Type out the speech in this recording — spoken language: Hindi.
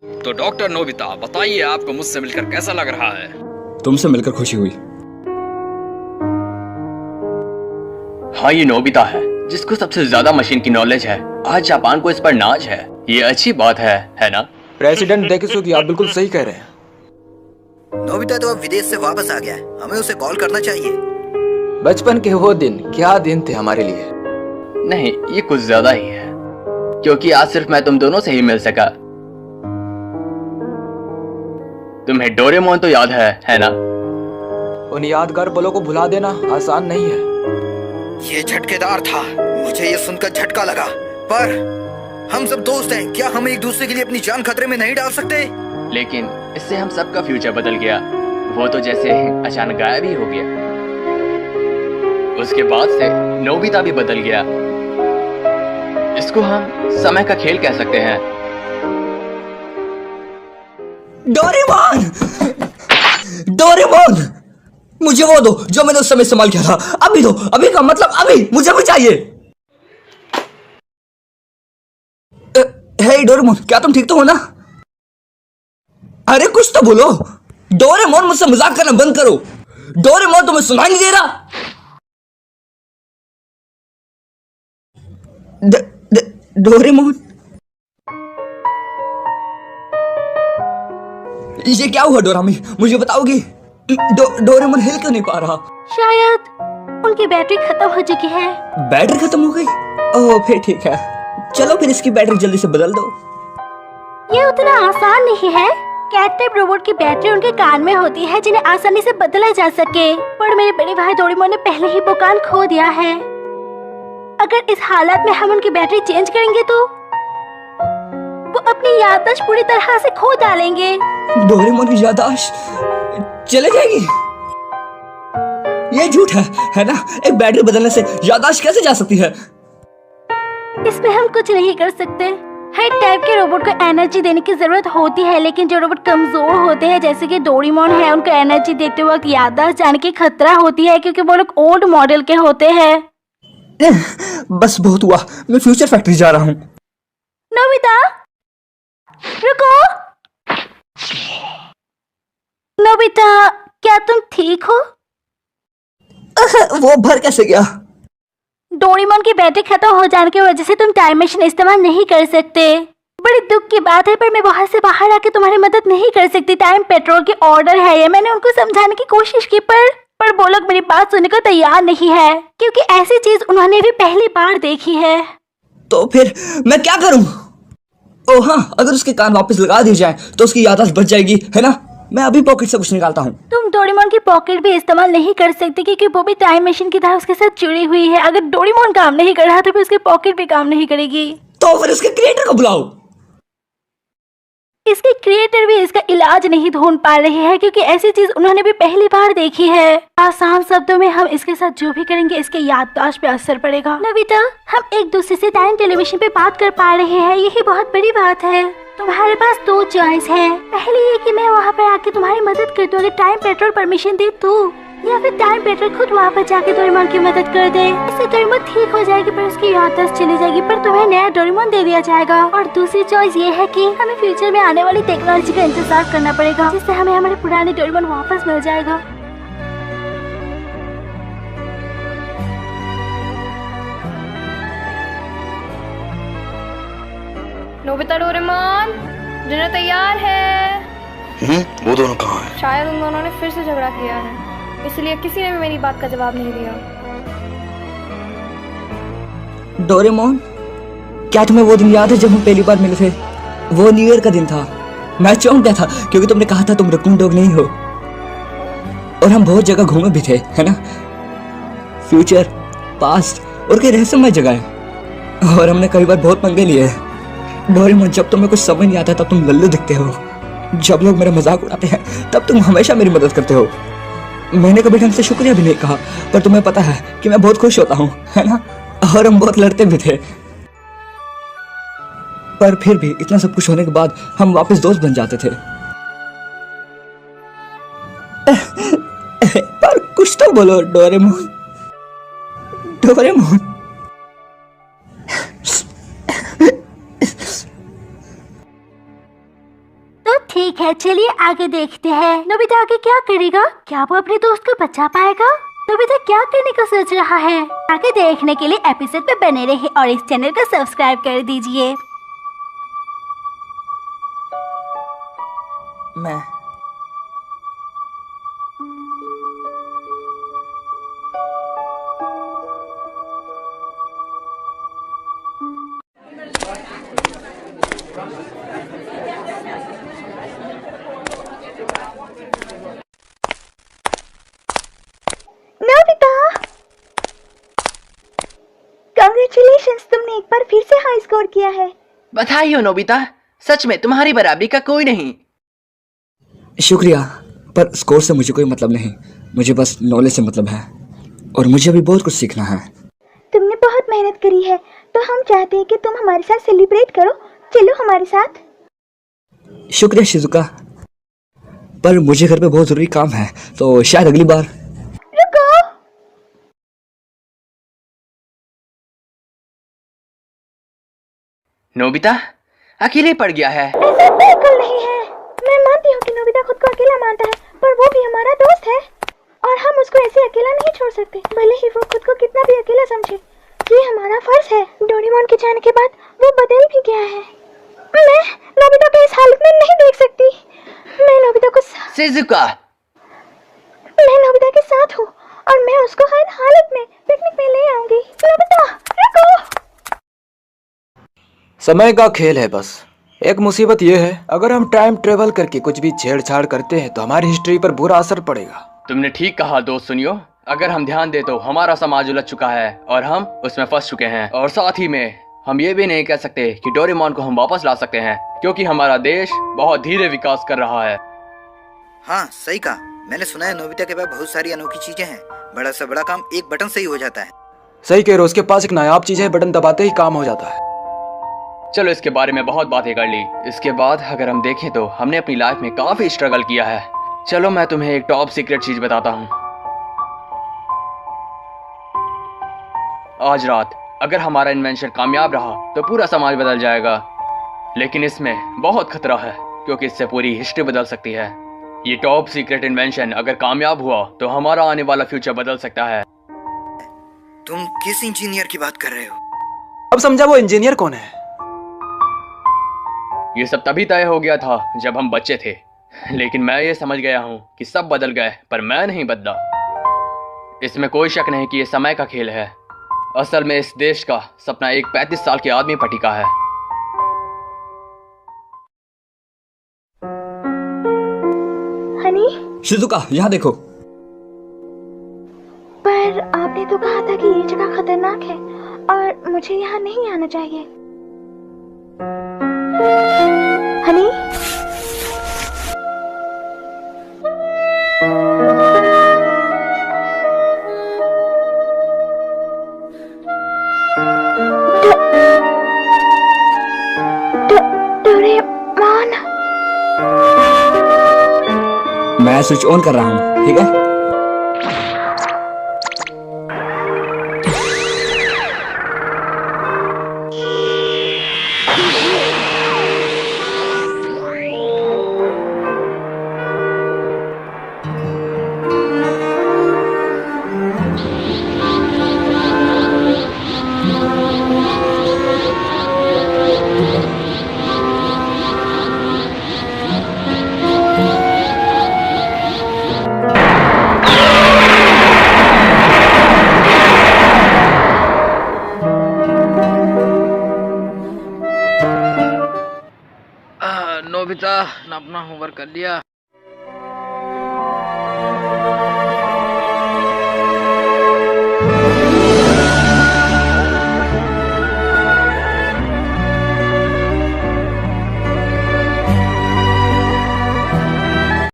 तो डॉक्टर नोबिता, बताइए आपको मुझसे मिलकर कैसा लग रहा है? तुमसे मिलकर खुशी हुई। हाँ, ये नोबिता है जिसको सबसे ज्यादा मशीन की नॉलेज है। आज जापान को इस पर नाज है। ये अच्छी बात है ना? प्रेसिडेंट डेकिसुगी, आप बिल्कुल सही कह रहे हैं। नोबिता तो अब विदेश से वापस आ गया है, हमें उसे कॉल करना चाहिए। बचपन के वो दिन क्या दिन थे हमारे लिए। नहीं, ये कुछ ज्यादा ही है, क्योंकि आज सिर्फ मैं तुम दोनों से ही मिल सका। तुम्हें डोरेमोन तो याद है ना? उन यादगार पलों को भुला देना आसान नहीं है। ये झटकेदार था, मुझे ये सुनकर झटका लगा। पर हम सब दोस्त हैं, क्या हम एक दूसरे के लिए अपनी जान खतरे में नहीं डाल सकते? लेकिन इससे हम सबका फ्यूचर बदल गया। वो तो जैसे अचानक गायब ही हो गया। उसके बाद से नोबिता भी बदल गया। इसको हम समय का खेल कह सकते हैं। डोरेमोन! डोरेमोन! मुझे वो दो जो मैंने उस समय इस्तेमाल किया था। अभी दो, अभी का मतलब अभी, मुझे भी चाहिए। हे डोरेमोन, क्या तुम ठीक तो हो ना? अरे कुछ तो बोलो। डोरेमोन, मुझसे मजाक करना बंद करो। डोरेमोन, तुम्हें सुनाई नहीं दे रहा? डोरेमोन, ये क्या हुआ डोरामी? मुझे बताओगी? डोरेमोन हिल क्यों नहीं पा रहा? शायद उनकी बैटरी खत्म हो चुकी है। बैटरी खत्म हो गई? ओह, फिर ठीक है। चलो फिर इसकी बैटरी जल्दी से बदल दो। ये उतना आसान नहीं है। कैट टाइप रोबोट की बैटरी उनके कान में होती है, जिन्हें आसानी से बदला जा सके। पर मेरे बड़े भाई डोरेमोन ने पहले ही वो कान खो दिया है। अगर इस हालत में हम उनकी बैटरी चेंज करेंगे तो वो अपनी याददाश्त पूरी तरह से खो डालेंगे। डोरेमोन की याददाश्त चले जाएगी? ये झूठ है ना? एक बैटरी बदलने से याददाश्त कैसे जा सकती है? इसमें हम कुछ नहीं कर सकते। हर टाइप के रोबोट को एनर्जी देने की जरूरत होती है, लेकिन जो रोबोट कमजोर होते हैं जैसे कि डोरेमोन है, उनको एनर्जी देते वक्त याददाश्त जाने की खतरा होती है, क्योंकि वो लोग ओल्ड मॉडल के होते हैं। बस बहुत हुआ, मैं फ्यूचर फैक्ट्री जा रहा हूँ। नोबिता, रुको। नोबिता, क्या तुम ठीक हो? वो भर कैसे गया? डोरेमोन की बैटरी खत्म हो जाने की वजह से तुम टाइम मशीन इस्तेमाल नहीं कर सकते। बड़ी दुख की बात है, पर मैं वहां से बाहर आके तुम्हारी मदद नहीं कर सकती। टाइम पेट्रोल की ऑर्डर है ये। मैंने उनको समझाने की कोशिश की, पर वो लोग मेरी बात सुनने को तैयार नहीं है, क्योंकि ऐसी चीज उन्होंने भी पहली बार देखी है। तो फिर मैं क्या करूं? ओह हाँ, अगर उसके कान वापस लगा दिए जाए तो उसकी याददाश्त बच जाएगी, है ना? मैं अभी पॉकेट से कुछ निकालता हूँ। तुम डोरेमोन की पॉकेट भी इस्तेमाल नहीं कर सकते, क्योंकि वो भी टाइम मशीन की तरह उसके साथ जुड़ी हुई है। अगर डोरेमोन काम नहीं कर रहा तो फिर उसकी पॉकेट भी काम नहीं करेगी। तो फिर उसके क्रिएटर को बुलाओ। इसके क्रिएटर भी इसका इलाज नहीं ढूंढ पा रहे हैं, क्योंकि ऐसी चीज उन्होंने भी पहली बार देखी है। आसान शब्दों में, हम इसके साथ जो भी करेंगे इसके याददाश्त पे असर पड़ेगा। नोबिता, हम एक दूसरे से टाइम टेलीविजन पे बात कर पा रहे हैं, यही बहुत बड़ी बात है। तुम्हारे पास दो चॉइस है। पहली ये कि मैं वहाँ पर आके तुम्हारी मदद कर दूं, अगर टाइम पेट्रोल परमिशन दे तो, या फिर टाइम पेट्रोल खुद वापस जाके डोरेमोन की मदद कर दे। इससे डोरेमोन ठीक हो जाएगी, पर उसकी याददाश्त चली जाएगी, पर तुम्हें नया डोरेमोन दे दिया जाएगा। और दूसरी चॉइस ये है कि हमें फ्यूचर में आने वाली टेक्नोलॉजी का इंतजार करना पड़ेगा, जिससे हमें हमारे पुराने डोरेमोन वापस मिल जाएगा। नोबिता, डोरेमोन, डिनर तैयार है। वो दोनों कहाँ हैं? शायद उन दोनों ने फिर से झगड़ा किया है, इसलिए किसी ने भी मेरी बात का जवाब नहीं दिया। डोरेमोन, क्या तुम्हें वो दिन याद है जब हम पहली बार मिले थे? वो न्यू ईयर का दिन था। मैं चौंक गया था, क्योंकि तुमने कहा था तुम रकून डॉग नहीं हो। और हम बहुत जगह घूमे भी थे, है ना? फ्यूचर, पास्ट और कई रहस्यमय जगह है। और हमने कई बार बहुत पंगे लिए हैं। डोरेमोन, जब तुम्हें कुछ समझ नहीं आता तब तुम लल्लू दिखते हो। जब लोग मेरा मजाक उड़ाते हैं तब तुम हमेशा मेरी मदद करते हो। मैंने कभी ढंग से शुक्रिया भी नहीं कहा, पर तुम्हें पता है कि मैं बहुत खुश होता हूँ, है ना? और हम बहुत लड़ते भी थे, पर फिर भी इतना सब कुछ होने के बाद हम वापस दोस्त बन जाते थे। पर कुछ तो बोलो डोरेमोन। डोरेमोन, तो ठीक है, चलिए आगे देखते हैं। नोबिता आगे क्या करेगा? क्या वो अपने दोस्त को बचा पाएगा? नोबिता क्या करने का सोच रहा है? आगे देखने के लिए एपिसोड पे बने रहिए और इस चैनल को सब्सक्राइब कर दीजिए। मैं कांग्रेचुलेशंस, तुमने एक बार फिर से हाई स्कोर किया है। बधाई हो नोबिता, सच में तुम्हारी बराबरी का कोई नहीं। शुक्रिया, पर स्कोर से मुझे कोई मतलब नहीं। मुझे बस नॉलेज से मतलब है और मुझे अभी बहुत कुछ सीखना है। तुमने बहुत मेहनत करी है, तो हम चाहते हैं कि तुम हमारे साथ सेलिब्रेट करो। चलो हमारे साथ। शुक्रिया शिजुका, पर मुझे घर पे बहुत जरूरी काम है, तो शायद अगली बार। रुको, नोबिता अकेले पड़ गया है। ऐसा बिल्कुल नहीं है। मैं मानती हूँ कि नोबिता खुद को अकेला मानता है, पर वो भी हमारा दोस्त है और हम उसको ऐसे अकेला नहीं छोड़ सकते, भले ही वो खुद को कितना भी अकेला समझे। ये हमारा फर्ज है। डोरेमोन के जाने के बाद वो बदल भी गया है। मैं नोबिता को इस हालत में नहीं देख सकती। मैं नोबिता को शिजुका, मैं नोबिता के साथ हूँ और मैं उसको हर हालत में पिकनिक में ले आऊंगी। नोबिता रुको। समय का खेल है बस। एक मुसीबत यह है, अगर हम टाइम ट्रेवल करके कुछ भी छेड़छाड़ करते हैं तो हमारी हिस्ट्री पर बुरा असर पड़ेगा। तुमने ठीक कहा दोस्त। सुनियो, अगर हम ध्यान दे तो हमारा समाज उलझ चुका है और हम उसमें फंस चुके हैं। और साथ ही में हम ये भी नहीं कह सकते कि डोरेमोन को हम वापस ला सकते हैं, क्योंकि हमारा देश बहुत धीरे विकास कर रहा है। हाँ सही कहा। मैंने सुना है नोबिता के पास बहुत सारी अनोखी चीजें हैं। बड़ा से बड़ा काम एक बटन से ही हो जाता है। सही कह रहे हो, उसके पास एक नायाब चीज है, बटन दबाते ही काम हो जाता है। चलो इसके बारे में बहुत बातें कर ली। इसके बाद अगर हम देखें तो हमने अपनी लाइफ में काफी स्ट्रगल किया है। चलो मैं तुम्हें एक टॉप सीक्रेट चीज बताता हूँ। आज रात अगर हमारा इन्वेंशन कामयाब रहा तो पूरा समाज बदल जाएगा, लेकिन इसमें बहुत खतरा है क्योंकि इससे पूरी हिस्ट्री बदल सकती है। ये टॉप सीक्रेट इन्वेंशन अगर कामयाब हुआ तो हमारा आने वाला फ्यूचर बदल सकता है। तुम किस इंजीनियर की बात कर रहे हो? अब समझा वो इंजीनियर कौन है। ये सब तभी तय हो गया था जब हम बच्चे थे, लेकिन मैं ये समझ गया हूँ कि सब बदल गए पर मैं नहीं बदला। इसमें कोई शक नहीं कि ये समय का खेल है। असल में इस देश का सपना एक 35 साल के आदमी पर टिका है। हनी, शिजुका यहाँ देखो। पर आपने तो कहा था कि ये जगह खतरनाक है और मुझे यहाँ नहीं आना चाहिए। हनी, डोरेमोन। मैं स्विच ऑन कर रहा हूँ, ठीक है? नोबिता ने अपना होमवर्क कर लिया?